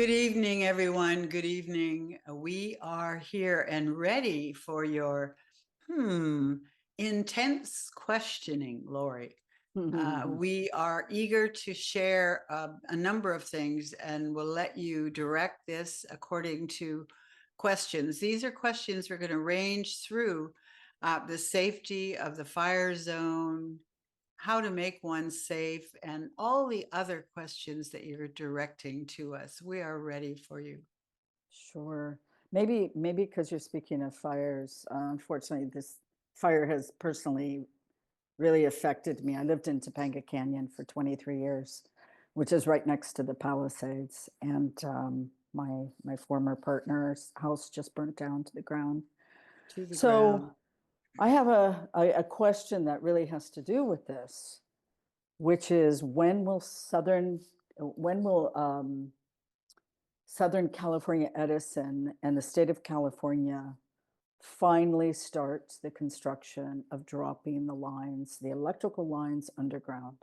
Good evening, everyone. Good evening. We are here and ready for your intense questioning, Lori. We are eager to share a number of things and we'll let you direct this according to questions. These are questions we're going to range through the safety of the fire zone, how to make one safe, and all the other questions that you're directing to us. We are ready for you. Sure. Maybe because you're speaking of fires, unfortunately, this fire has personally really affected me. I lived in Topanga Canyon for 23 years, which is right next to the Palisades, and my former partner's house just burnt down to the ground. To the So ground. I have a question that really has to do with this, which is when will Southern California Edison and the state of California finally start the construction of dropping the lines, the electrical lines underground?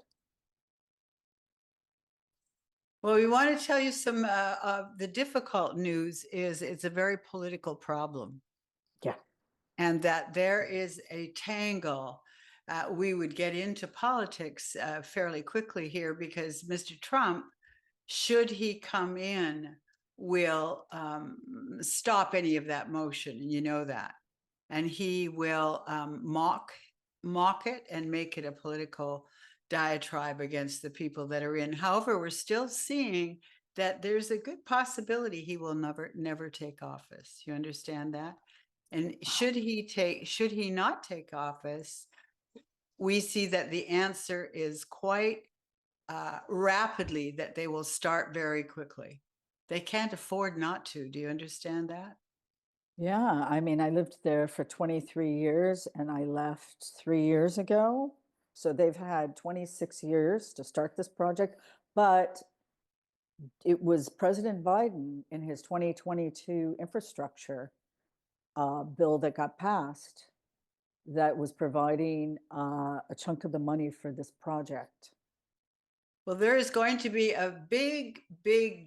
Well, we want to tell you some the difficult news is it's a very political problem, Yeah. and that there is a tangle. We would get into politics fairly quickly here because Mr. Trump, should he come in, will stop any of that motion, and you know that, and he will mock it and make it a political diatribe against the people that are in. However, we're still seeing that there's a good possibility he will never take office. You understand that? And should he not take office, we see that the answer is quite rapidly that they will start very quickly. They can't afford not to. Do you understand that? Yeah, I mean, I lived there for 23 years and I left 3 years ago. So they've had 26 years to start this project, but it was President Biden in his 2022 infrastructure bill that got passed that was providing a chunk of the money for this project. Well, there is going to be a big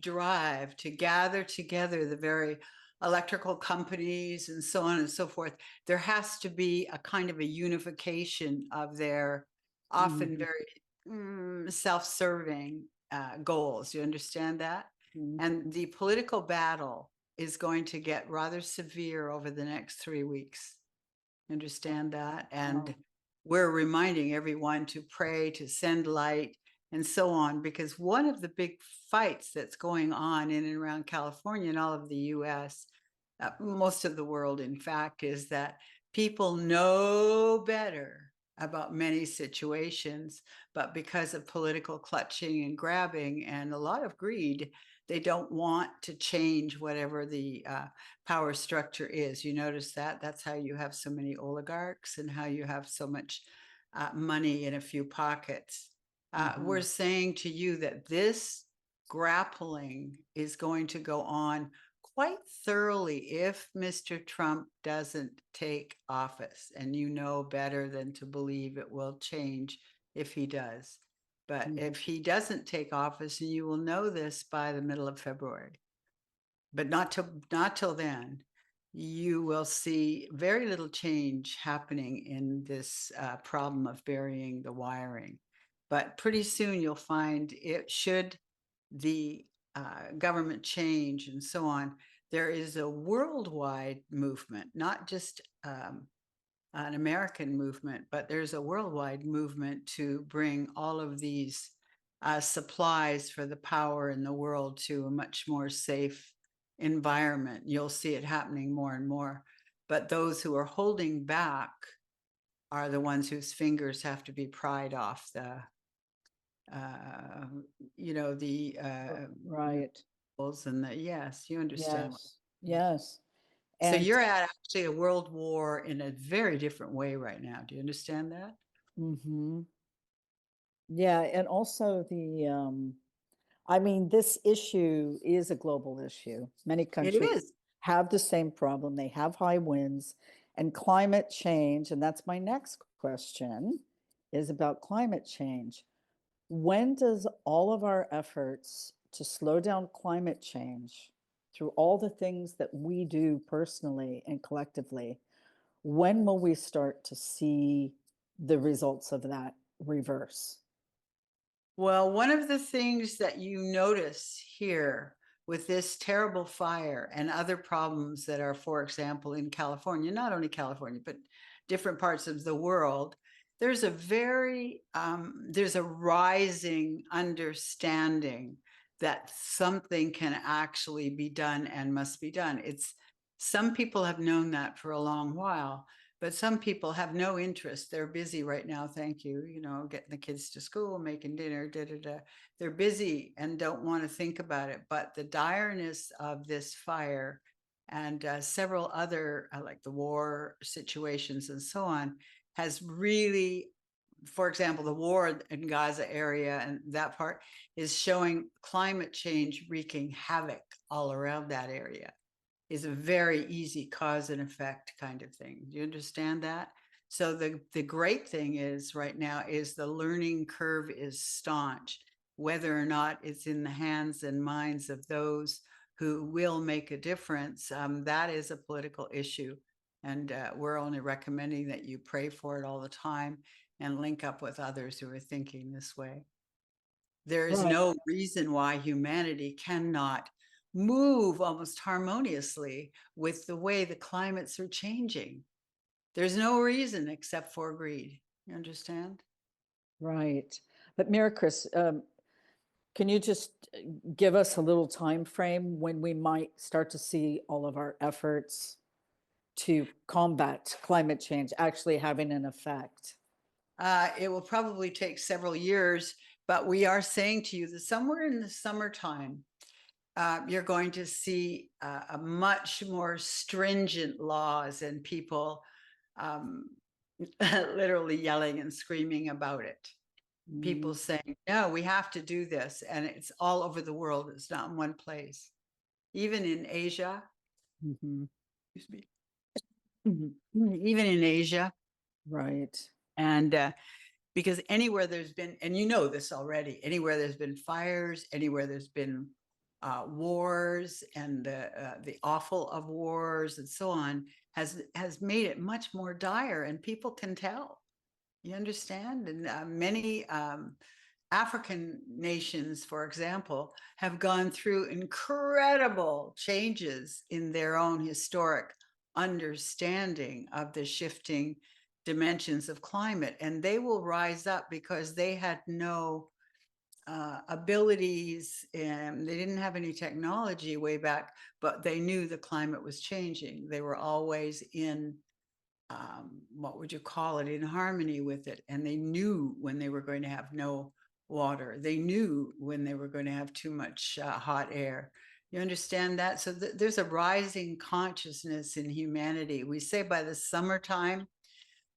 drive to gather together the very electrical companies and so on and so forth. There has to be a kind of a unification of their often Mhm. very self-serving goals. You understand that? And Mhm. the political battle is going to get rather severe over the next 3 weeks. Understand that? And Wow. we're reminding everyone to pray, to send light, and so on, because one of the big fights that's going on in and around California and all of the US, most of the world, in fact, is that people know better about many situations, but because of political clutching and grabbing and a lot of greed, they don't want to change whatever the power structure is. You notice that? That's how you have so many oligarchs and how you have so much money in a few pockets. We're Mhm. saying to you that this grappling is going to go on quite thoroughly if Mr. Trump doesn't take office. And you know better than to believe it will change if he does. But Mhm. if he doesn't take office, and you will know this by the middle of February, but not till then, you will see very little change happening in this problem of burying the wiring. But pretty soon you'll find it, should the government change and so on, there is a worldwide movement, not just an American movement, but there's a worldwide movement to bring all of these supplies for the power in the world to a much more safe environment. You'll see it happening more and more. But those who are holding back are the ones whose fingers have to be pried off the, uh, the Right. rules and the, yes, you understand. Yes. Yes. So And you're at actually a world war in a very different way right now. Do you understand that? mhm. Yeah, and also I mean, this issue is a global issue. Many It countries is. have the same problem. They have high winds and climate change, and that's my next question is about climate change. When does all of our efforts to slow down climate change through all the things that we do personally and collectively, when will we start to see the results of that reverse? Well, one of the things that you notice here with this terrible fire and other problems that are, for example, in California, not only California, but different parts of the world, there's there's a rising understanding that something can actually be done and must be done. Some people have known that for a long while, but some people have no interest. They're busy right now. Thank you. You know, getting the kids to school, making dinner, da da da. They're busy and don't want to think about it. But the direness of this fire and several other, like the war situations and so on, has really, for example, the war in Gaza area and that part is showing climate change wreaking havoc all around that area. Is a very easy cause and effect kind of thing. Do you understand that? So the great thing is right now is the learning curve is staunch, whether or not it's in the hands and minds of those who will make a difference. That is a political issue. And we're only recommending that you pray for it all the time and link up with others who are thinking this way. There is Right. no reason why humanity cannot move almost harmoniously with the way the climates are changing. There's no reason except for greed. You understand? Right. But MIRICRIS, can you just give us a little time frame when we might start to see all of our efforts to combat climate change actually having an effect? It will probably take several years, but we are saying to you that somewhere in the summertime, you're going to see a much more stringent laws and people um, literally yelling and screaming about it. People Mm, saying, no, we have to do this. And it's all over the world. It's not in one place. Even in Asia, mhm, excuse me, even in Asia. right. And because anywhere there's been, and you know this already, anywhere there's been fires, anywhere there's been wars and the awful of wars and so on has made it much more dire and people can tell. You understand? And many African nations, for example, have gone through incredible changes in their own historic understanding of the shifting dimensions of climate. And they will rise up because they had no abilities and they didn't have any technology way back, but they knew the climate was changing. They were always in what would you call it, in harmony with it. And they knew when they were going to have no water. They knew when they were going to have too much hot air. You understand that? So there's a rising consciousness in humanity. We say by the summertime,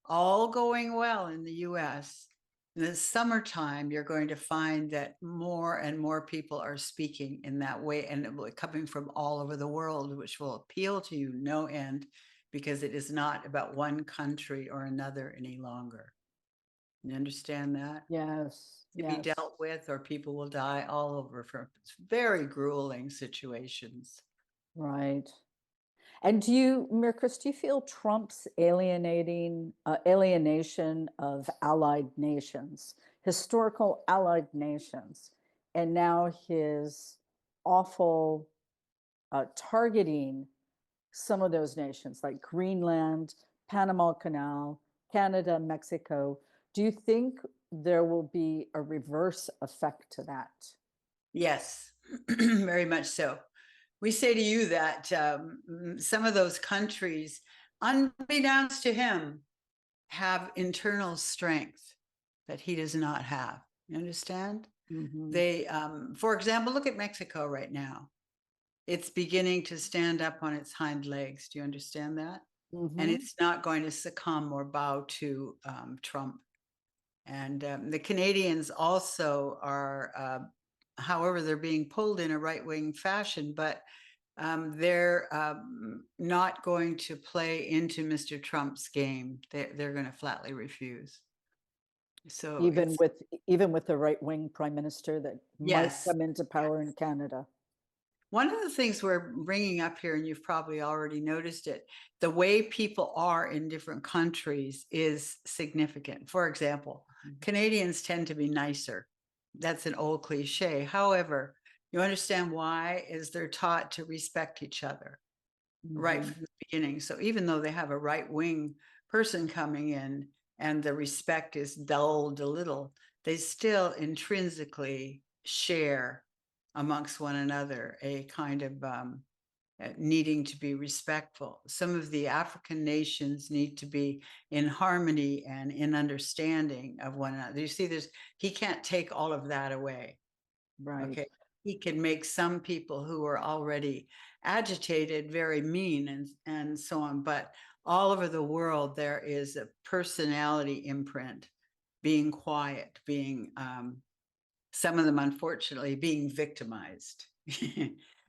all going well in the US, in the summertime, you're going to find that more and more people are speaking in that way and coming from all over the world, which will appeal to you no end because it is not about one country or another any longer. You understand that? Yes, To be yes, dealt with, or people will die all over from very grueling situations. right. And do you, Mirkris, do you feel Trump's alienation of allied nations, historical allied nations, and now his awful targeting some of those nations like Greenland, Panama Canal, Canada, Mexico? Do you think there will be a reverse effect to that? Yes, very much so. We say to you that some of those countries, unbeknownst to him, have internal strength that he does not have. You understand? Mm-hmm. They, for example, look at Mexico right now. It's beginning to stand up on its hind legs. Do you understand that? And Mm-hmm. it's not going to succumb or bow to Trump. And the Canadians also are, however, they're being pulled in a right wing fashion, but they're not going to play into Mr. Trump's game. They're going to flatly refuse. So Even it's, with even with the right-wing prime minister that might yes. come into power in Canada. One of the things we're bringing up here, and you've probably already noticed it, the way people are in different countries is significant. For example, Mhm. Canadians tend to be nicer. That's an old cliche. However, you understand why is they're taught to respect each other right Mhm. from the beginning. So even though they have a right wing person coming in and the respect is dulled a little, they still intrinsically share amongst one another a kind of needing to be respectful. Some of the African nations need to be in harmony and in understanding of one another. You see, he can't take all of that away. Right. Okay. He can make some people who are already agitated very mean and so on. But all over the world, there is a personality imprint, being quiet, being some of them, unfortunately, being victimized.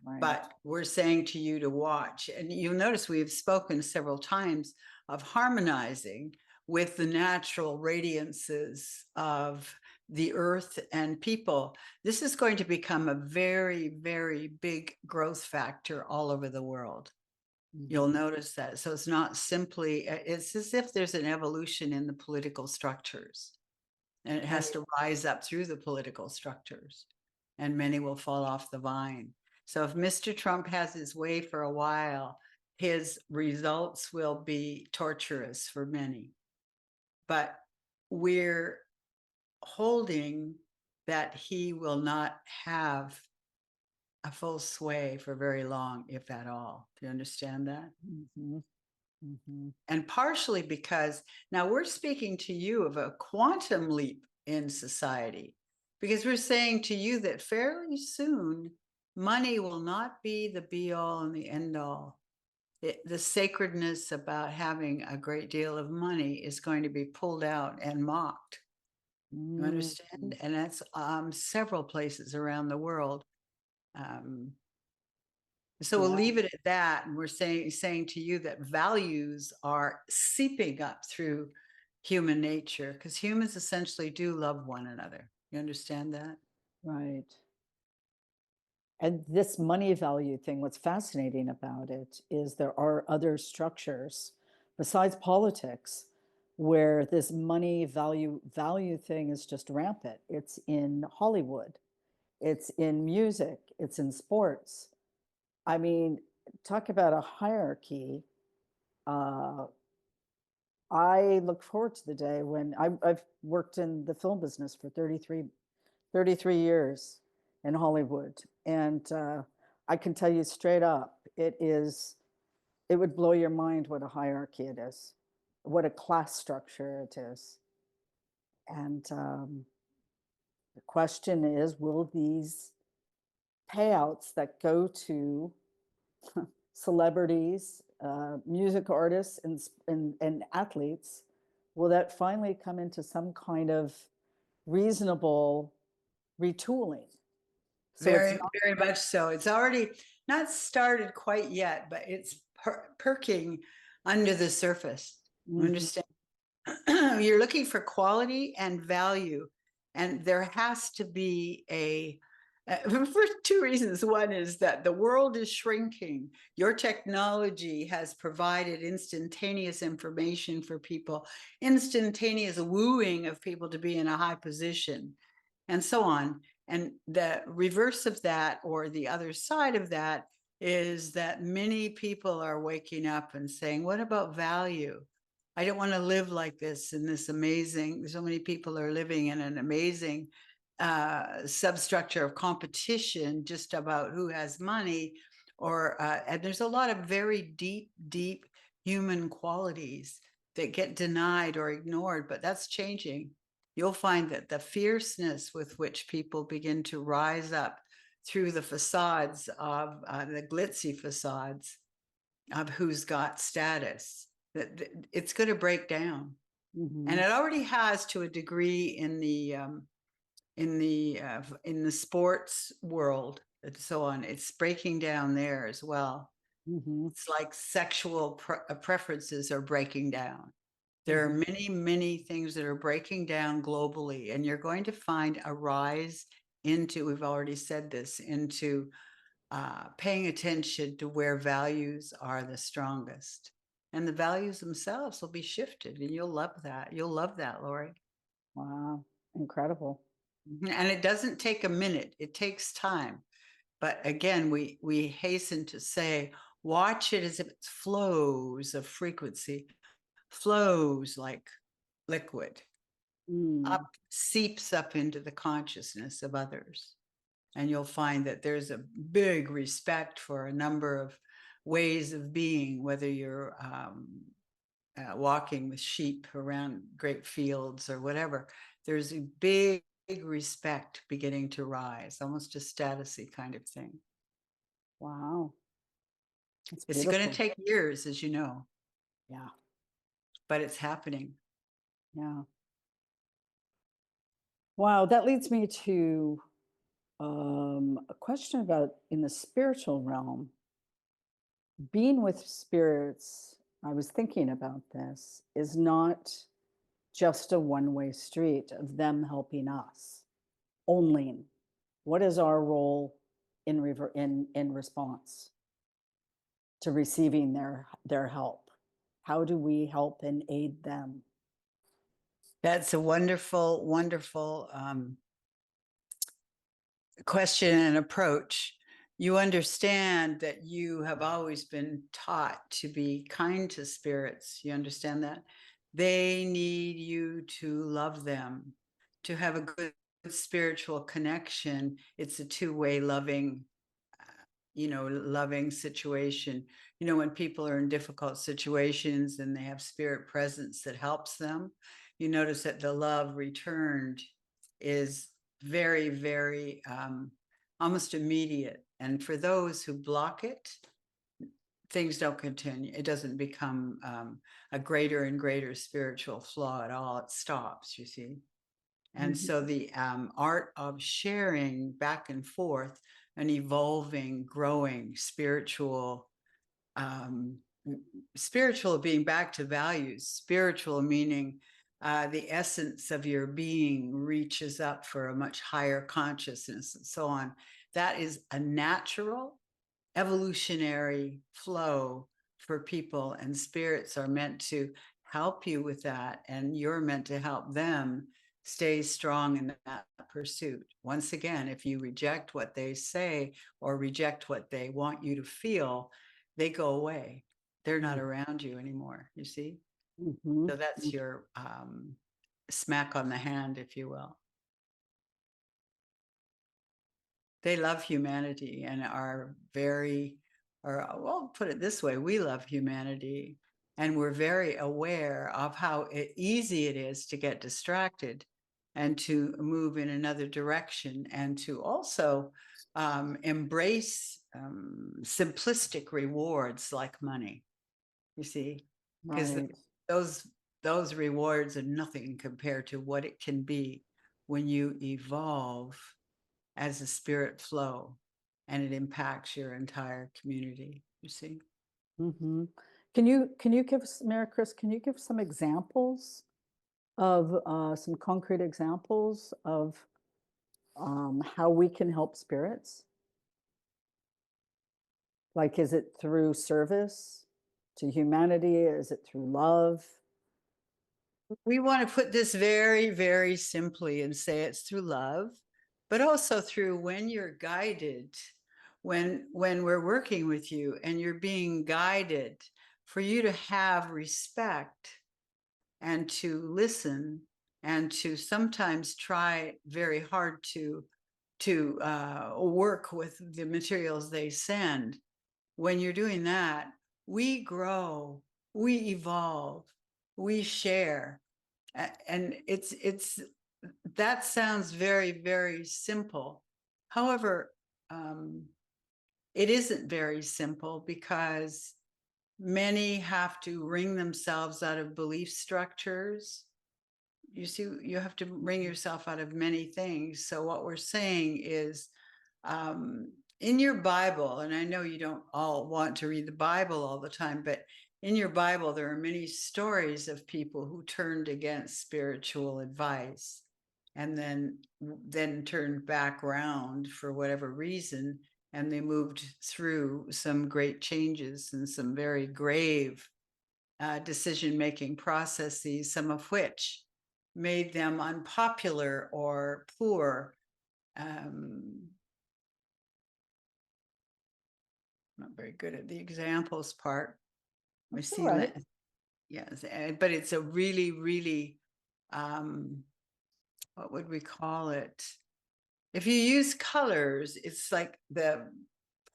Right. But we're saying to you to watch. And you'll notice we've spoken several times of harmonizing with the natural radiances of the earth and people. This is going to become a very, very big growth factor all over the world. You'll Mhm. notice that. So it's not simply, it's as if there's an evolution in the political structures, and it has Right. to rise up through the political structures, and many will fall off the vine. So if Mr. Trump has his way for a while, his results will be torturous for many. But we're holding that he will not have a full sway for very long, if at all. Do you understand that? Mhm. Mhm. And partially because now we're speaking to you of a quantum leap in society, because we're saying to you that fairly soon money will not be the be all and the end all. The sacredness about having a great deal of money is going to be pulled out and mocked. You understand? Mhm. And that's several places around the world. Um, so we'll Yeah. leave it at that. And we're saying to you that values are seeping up through human nature, because humans essentially do love one another. You understand that? Right. And this money value thing, what's fascinating about it is there are other structures besides politics where this money value thing is just rampant. It's in Hollywood, it's in music, it's in sports. I mean, talk about a hierarchy. Uh, I look forward to the day when I've worked in the film business for 33 years in Hollywood. And I can tell you straight up, it would blow your mind what a hierarchy it is, what a class structure it is. And the question is, will these payouts that go to celebrities, music artists, and athletes, will that finally come into some kind of reasonable retooling? So it's Very, not. very much so. It's already not started quite yet, but it's perking under the surface. Mhm. Understand? You're looking for quality and value, and there has to be a for two reasons. One is that the world is shrinking. Your technology has provided instantaneous information for people, instantaneous wooing of people to be in a high position, and so on. And the reverse of that, or the other side of that, is that many people are waking up and saying, what about value? I don't want to live like this in this amazing, so many people are living in an amazing substructure of competition just about who has money, or and there's a lot of very deep, deep human qualities that get denied or ignored, but that's changing. You'll find that the fierceness with which people begin to rise up through the facades of the glitzy facades of who's got status, that it's going to break down, and Mhm. it already has to a degree in the sports world and so on. It's breaking down there as well. Mhm. It's like sexual preferences are breaking down. There are many, many things that are breaking down globally, and you're going to find a rise into, we've already said this, into paying attention to where values are the strongest. And the values themselves will be shifted, and you'll love that. You'll love that, Lori. Wow, incredible. And it doesn't take a minute, it takes time. But again, we hasten to say, watch it as if it flows of frequency, flows like liquid, Mm, up, seeps up into the consciousness of others. And you'll find that there's a big respect for a number of ways of being, whether you're walking with sheep around great fields or whatever. There's a big respect beginning to rise, almost a statusy kind of thing. wow, that's It's going to beautiful. take years, as you know, Yeah, but it's happening. yeah. Wow, that leads me to a question about in the spiritual realm, being with spirits. I was thinking about this, is not just a one-way street of them helping us only. What is our role in response to receiving their help? How do we help and aid them? That's a wonderful, wonderful question and approach. You understand that you have always been taught to be kind to spirits. You understand that? They need you to love them, to have a good spiritual connection. It's a two-way loving, loving situation. When people are in difficult situations and they have spirit presence that helps them, you notice that the love returned is very, very almost immediate. And for those who block it, things don't continue. It doesn't become a greater and greater spiritual flaw at all. It stops, you see. And so the art of sharing back and forth an evolving, growing spiritual being back to values, spiritual meaning the essence of your being reaches up for a much higher consciousness and so on. That is a natural evolutionary flow for people, and spirits are meant to help you with that, and you're meant to help them stay strong in that pursuit. Once again, if you reject what they say or reject what they want you to feel, they go away. They're not around you anymore, you see? Mm-hmm. So that's your smack on the hand, if you will. They love humanity and are very, or well, put it this way, we love humanity, and we're very aware of how easy it is to get distracted and to move in another direction, and to also embrace simplistic rewards like money, you see, because Right. those rewards are nothing compared to what it can be when you evolve as a spirit flow, and it impacts your entire community, you see. Mm-hmm. Can you give us, MIRICRIS, can you give some examples of some concrete examples of how we can help spirits? Like, is it through service to humanity? Is it through love? We want to put this very, very simply and say it's through love, but also through when you're guided, when we're working with you and you're being guided, for you to have respect and to listen and to sometimes try very hard to work with the materials they send. When you're doing that, we grow, we evolve, we share. And it's that sounds very, very simple. However, it isn't very simple, because many have to wring themselves out of belief structures. You see, you have to wring yourself out of many things. So what we're saying is, in your Bible, and I know you don't all want to read the Bible all the time, but in your Bible, there are many stories of people who turned against spiritual advice and then turned back around for whatever reason, and they moved through some great changes and some very grave decision-making processes, some of which made them unpopular or poor. Not very good at the examples part. I That's all see right. yes, but it's a really, really, what would we call it? If you use colors, it's like the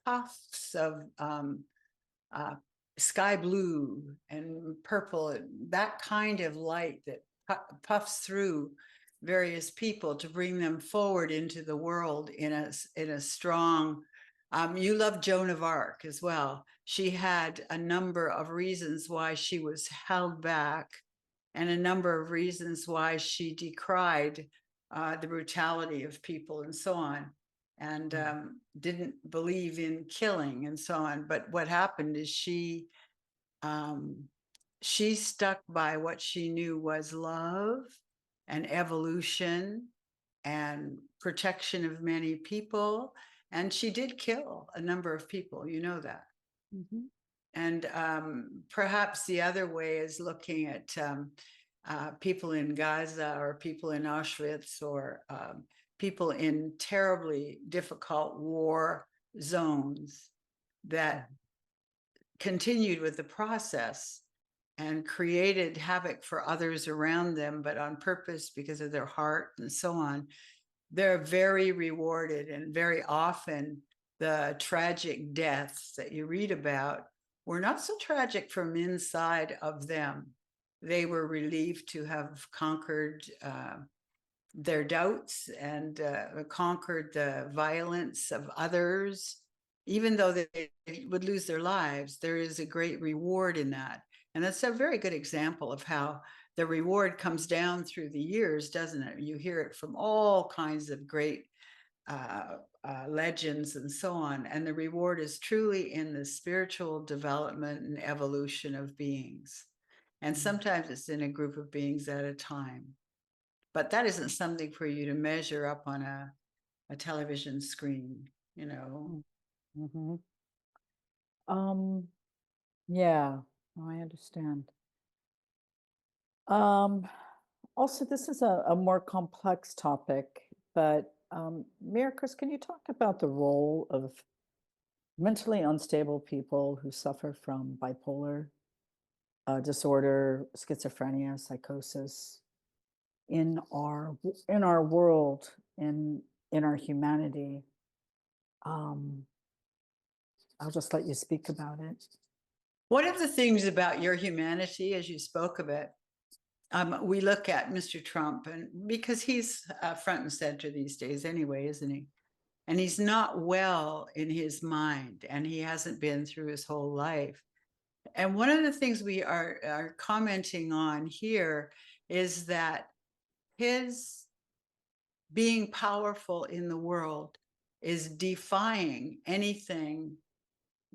puffs of uh, sky blue and purple, that kind of light that puffs through various people to bring them forward into the world in a strong. You love Joan of Arc as well. She had a number of reasons why she was held back, and a number of reasons why she decried the brutality of people and so on, and didn't believe in killing and so on. But what happened is um, she stuck by what she knew was love and evolution and protection of many people. And she did kill a number of people, you know that. Mm-hmm. And perhaps the other way is looking at people in Gaza or people in Auschwitz or people in terribly difficult war zones that continued with the process and created havoc for others around them, but on purpose because of their heart and so on. They're very rewarded, and very often the tragic deaths that you read about were not so tragic from inside of them. They were relieved to have conquered their doubts and conquered the violence of others. Even though they would lose their lives, there is a great reward in that. And that's a very good example of how the reward comes down through the years, doesn't it? You hear it from all kinds of great legends and so on. And the reward is truly in the spiritual development and evolution of beings. And sometimes it's in a group of beings at a time. But that isn't something for you to measure up on a television screen, you know. Mm-hmm. Yeah, I understand. Also, this is a more complex topic, but MIRICRIS, can you talk about the role of mentally unstable people who suffer from bipolar disorder, schizophrenia, psychosis in our world, in our humanity? Um, I'll just let you speak about it. One of the things about your humanity, as you spoke of it, we look at Mr. Trump, and because he's front and center these days anyway, isn't he? And he's not well in his mind, and he hasn't been through his whole life. And one of the things we are commenting on here is that his being powerful in the world is defying anything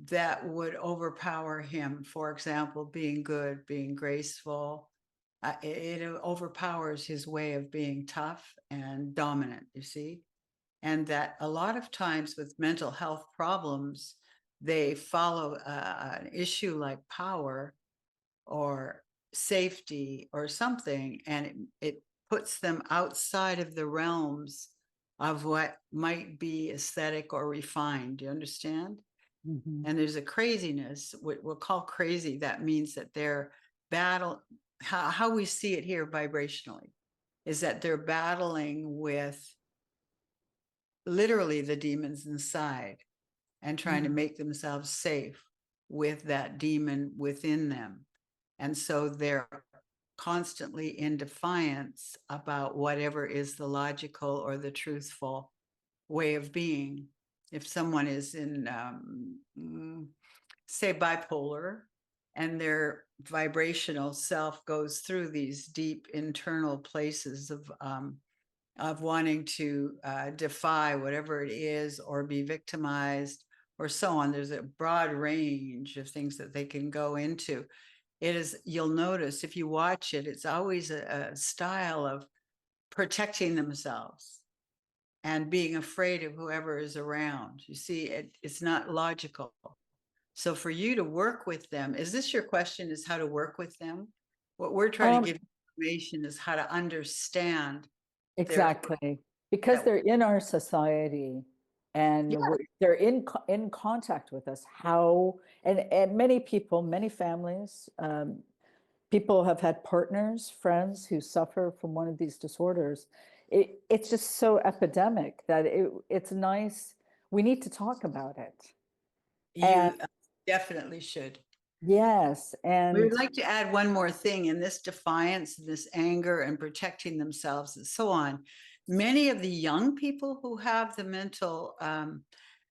that would overpower him. For example, being good, being graceful. It overpowers his way of being tough and dominant, you see? And that a lot of times with mental health problems, they follow an issue like power or safety or something, and it puts them outside of the realms of what might be aesthetic or refined. Do you understand? Mm-hmm. And there's a craziness, what we'll call crazy. That means that they're how we see it here vibrationally is that they're battling with literally the demons inside and trying to make themselves safe with that demon within them. And so they're constantly in defiance about whatever is the logical or the truthful way of being. If someone is in, say, bipolar, and their vibrational self goes through these deep internal places of wanting to defy whatever it is or be victimized or so on. There's a broad range of things that they can go into. It is, you'll notice if you watch it, it's always a style of protecting themselves and being afraid of whoever is around. You see, it's not logical. So for you to work with them, is this your question, is how to work with them? What we're trying to give information is how to understand their, Exactly. Because that, they're in our society and yeah, they're in contact with us. How, and many people, many families, people have had partners, friends who suffer from one of these disorders. It's just so epidemic that it's nice. We need to talk about it. And you definitely should. yes, We would and like to add one more thing in this defiance, this anger and protecting themselves and so on. Many of the young people who have the mental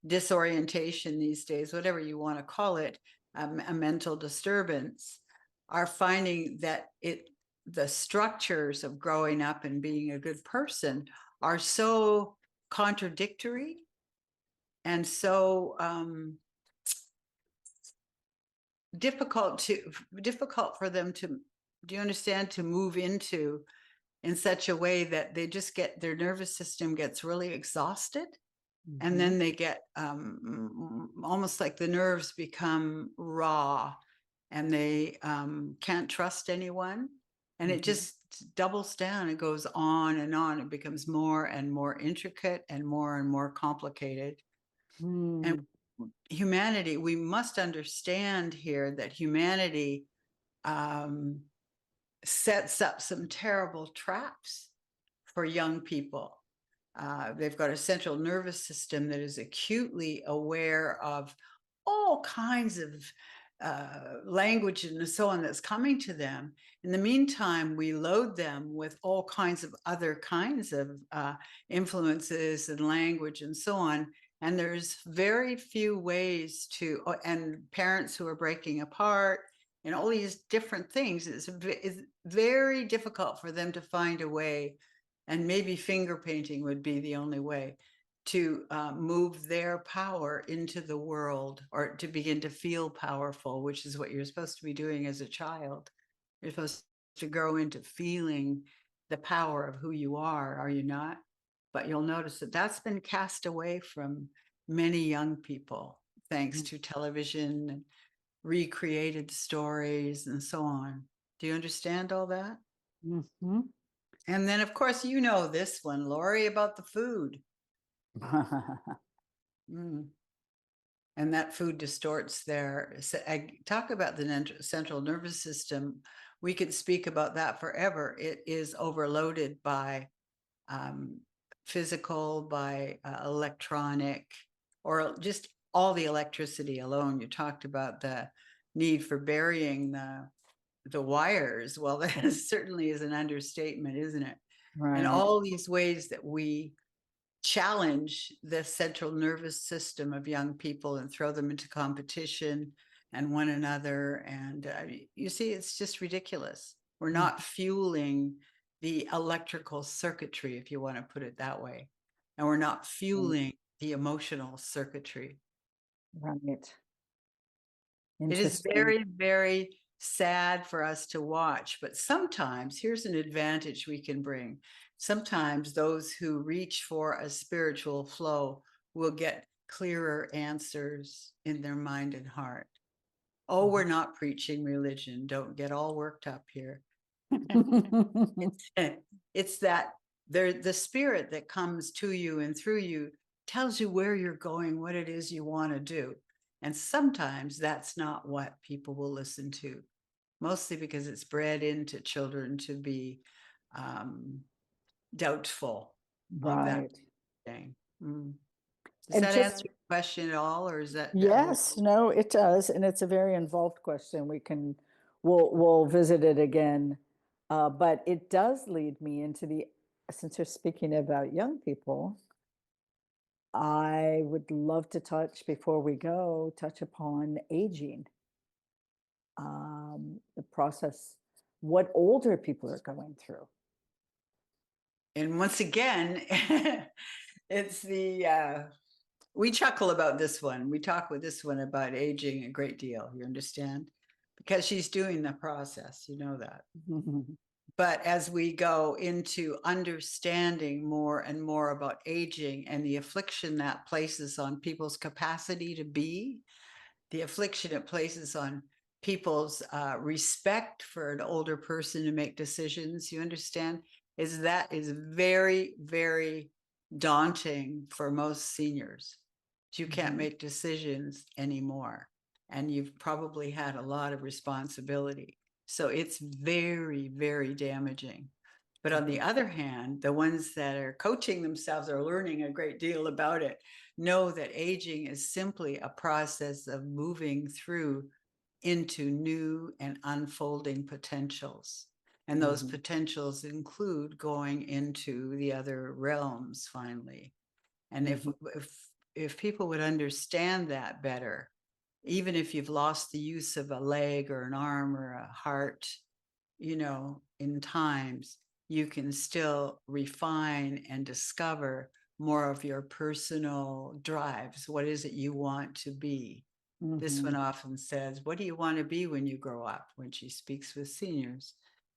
disorientation these days, whatever you want to call it, a mental disturbance, are finding that the structures of growing up and being a good person are so contradictory and so difficult for them to, do you understand, to move into in such a way that they just get, their nervous system gets really exhausted, and then they get almost like the nerves become raw and they can't trust anyone, and it just doubles down. It goes on and on. It becomes more and more intricate and more complicated. And humanity, we must understand here that humanity sets up some terrible traps for young people. They've got a central nervous system that is acutely aware of all kinds of language and so on that's coming to them. In the meantime, we load them with all kinds of other kinds of influences and language and so on. And there's very few ways to, and parents who are breaking apart and all these different things. It's very difficult for them to find a way, and maybe finger painting would be the only way to move their power into the world, or to begin to feel powerful, which is what you're supposed to be doing as a child. You're supposed to grow into feeling the power of who you are you not? But you'll notice that that's been cast away from many young people, thanks to television and recreated stories and so on. Do you understand all that? And then, of course, you know this one, Lori, about the food. Mm. And that food distorts their, I talk about the central nervous system. We could speak about that forever. It is overloaded by physical, by electronic, or just all the electricity alone. You talked about the need for burying the wires. Well, that certainly is an understatement, isn't it? And right. all these ways that we challenge the central nervous system of young people and throw them into competition and one another. And you see, it's just ridiculous. We're not fueling the electrical circuitry, if you want to put it that way. And we're not fueling the emotional circuitry. Right. It is Interesting. very sad for us to watch, but sometimes here's an advantage we can bring. Sometimes those who reach for a spiritual flow will get clearer answers in their mind and heart. Oh, we're not preaching religion. Don't get all worked up here. It's that the spirit that comes to you and through you tells you where you're going, what it is you want to do. And sometimes that's not what people will listen to, mostly because it's bred into children to be doubtful of that Right. thing. Does And that answer just, your question at all, or is that yes, no, it does. And it's a very involved question. We'll visit it again. But it does lead me into since you're speaking about young people, I would love to before we go, touch upon aging, the process, what older people are going through. and once again, it's the we chuckle about this one. We talk with this one about aging a great deal. You understand? Because she's doing the process. You know that. But as we go into understanding more and more about aging and the affliction that places on people's capacity to be, the affliction it places on people's respect for an older person to make decisions, you understand, is very, very daunting for most seniors. You can't make decisions anymore, and you've probably had a lot of responsibility. So it's very, very damaging. But on the other hand, the ones that are coaching themselves are learning a great deal about it, know that aging is simply a process of moving through into new and unfolding potentials. And those potentials include going into the other realms finally. And if people would understand that better, even if you've lost the use of a leg or an arm or a heart, you know, in times, you can still refine and discover more of your personal drives. What is it you want to be? This one often says, what do you want to be when you grow up? When she speaks with seniors,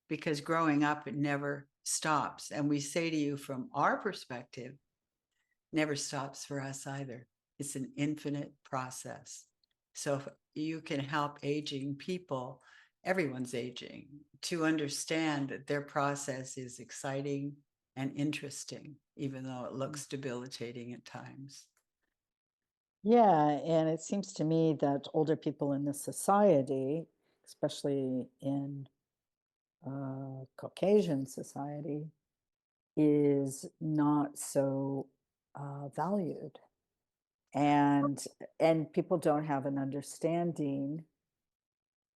because growing up, it never stops. And we say to you from our perspective, never stops for us either. It's an infinite process. So if you can help aging people, everyone's aging, to understand that their process is exciting and interesting, even though it looks debilitating at times. Yeah, and it seems to me that older people in this society, especially in Caucasian society, is not so valued, and people don't have an understanding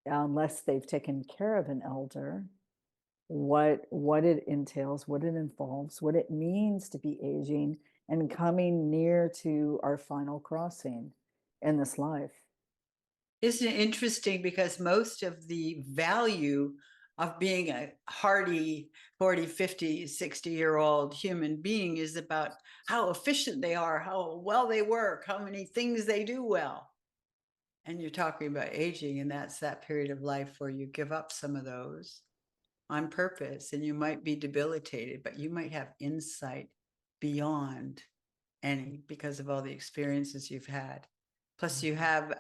unless they've taken care of an elder what it entails, what it involves, what it means to be aging and coming near to our final crossing in this life. Isn't it interesting? Because most of the value of being a hardy 40, 50, 60-year-old human being is about how efficient they are, how well they work, how many things they do well. And you're talking about aging, and that's that period of life where you give up some of those on purpose, and you might be debilitated, but you might have insight beyond any because of all the experiences you've had. Plus, you have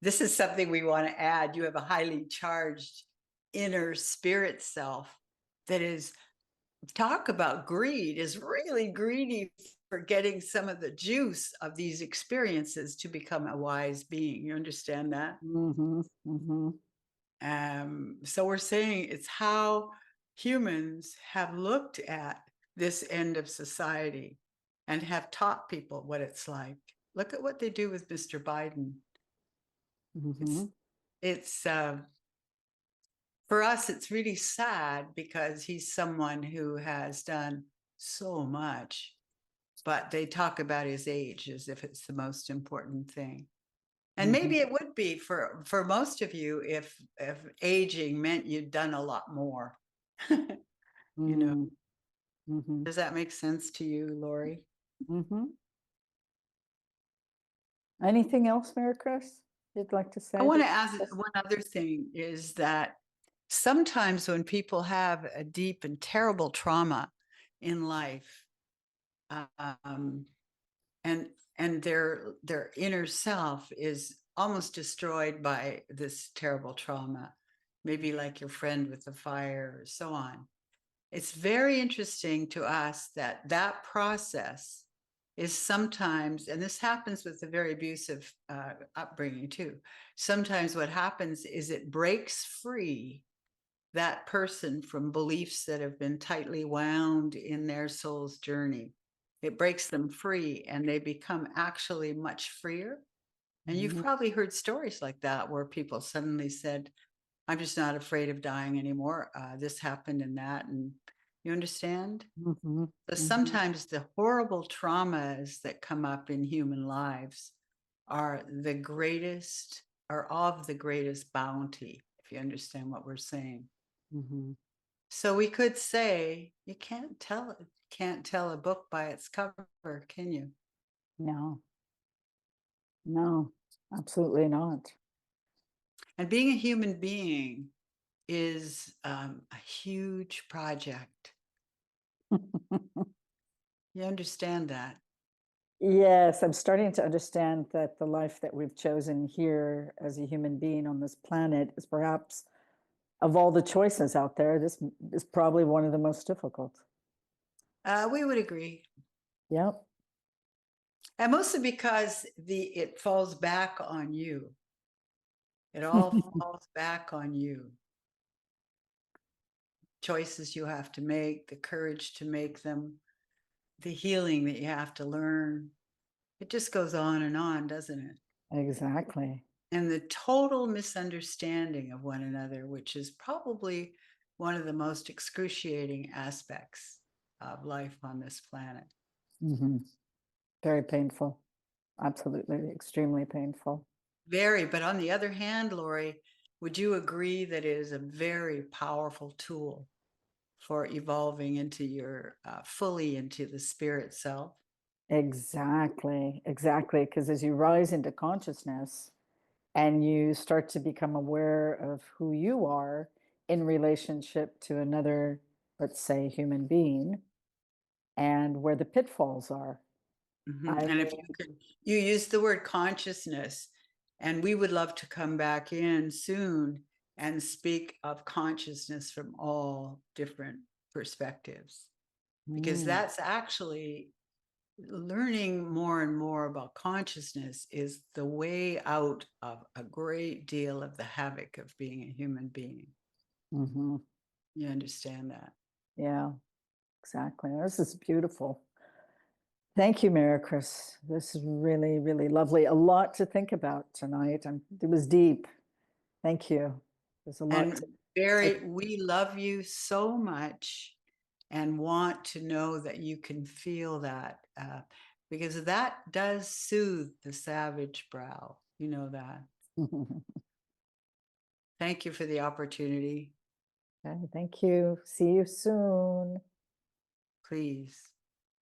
this is something we want to add. You have a highly charged inner spirit self that is, talk about greed, is really greedy for getting some of the juice of these experiences to become a wise being. You understand that? So we're saying it's how humans have looked at this end of society and have taught people what it's like. Look at what they do with Mr. Biden. It's for us, it's really sad because he's someone who has done so much, but they talk about his age as if it's the most important thing. And maybe it would be for most of you if aging meant you'd done a lot more. You know, does that make sense to you, Lori? Anything else, MIRICRIS, you'd like to say? I want to ask one other thing is that sometimes when people have a deep and terrible trauma in life, um, and their inner self is almost destroyed by this terrible trauma, maybe like your friend with the fire or so on. It's very interesting to us that that process is sometimes, and this happens with a very abusive upbringing too. Sometimes what happens is it breaks free that person from beliefs that have been tightly wound in their soul's journey. It breaks them free and they become actually much freer. And you've probably heard stories like that where people suddenly said, I'm just not afraid of dying anymore. This happened and that. And you understand? So sometimes the horrible traumas that come up in human lives are the greatest, are of the greatest bounty, if you understand what we're saying. So we could say you can't tell a book by its cover, can you? No. No, absolutely not. And being a human being is a huge project. You understand that? Yes, I'm starting to understand that the life that we've chosen here as a human being on this planet is perhaps, of all the choices out there, this is probably one of the most difficult. We would agree. Yep. And mostly because it falls back on you. It all falls back on you. Choices you have to make, the courage to make them, the healing that you have to learn. It just goes on, doesn't it? Exactly. And the total misunderstanding of one another, which is probably one of the most excruciating aspects of life on this planet. Hmm. Very painful. Absolutely, extremely painful. Very, but on the other hand, Lori, would you agree that it is a very powerful tool for evolving into your fully into the spirit self? Exactly, exactly. Because as you rise into consciousness and you start to become aware of who you are in relationship to another, let's say, human being, and where the pitfalls are. I And if mean, you could, you use the word consciousness, and we would love to come back in soon and speak of consciousness from all different perspectives, because mm, that's actually learning more and more about consciousness is the way out of a great deal of the havoc of being a human being. mhm, You understand that? yeah, exactly. This is beautiful. Thank you, MIRICRIS. This is really, really lovely. A lot to think about tonight. It was deep. Thank you. There's a lot And to take. Barry, we love you so much and want to know that you can feel that because that does soothe the savage brow. You know that. Thank you for the opportunity. Okay, thank you. See you soon. Please.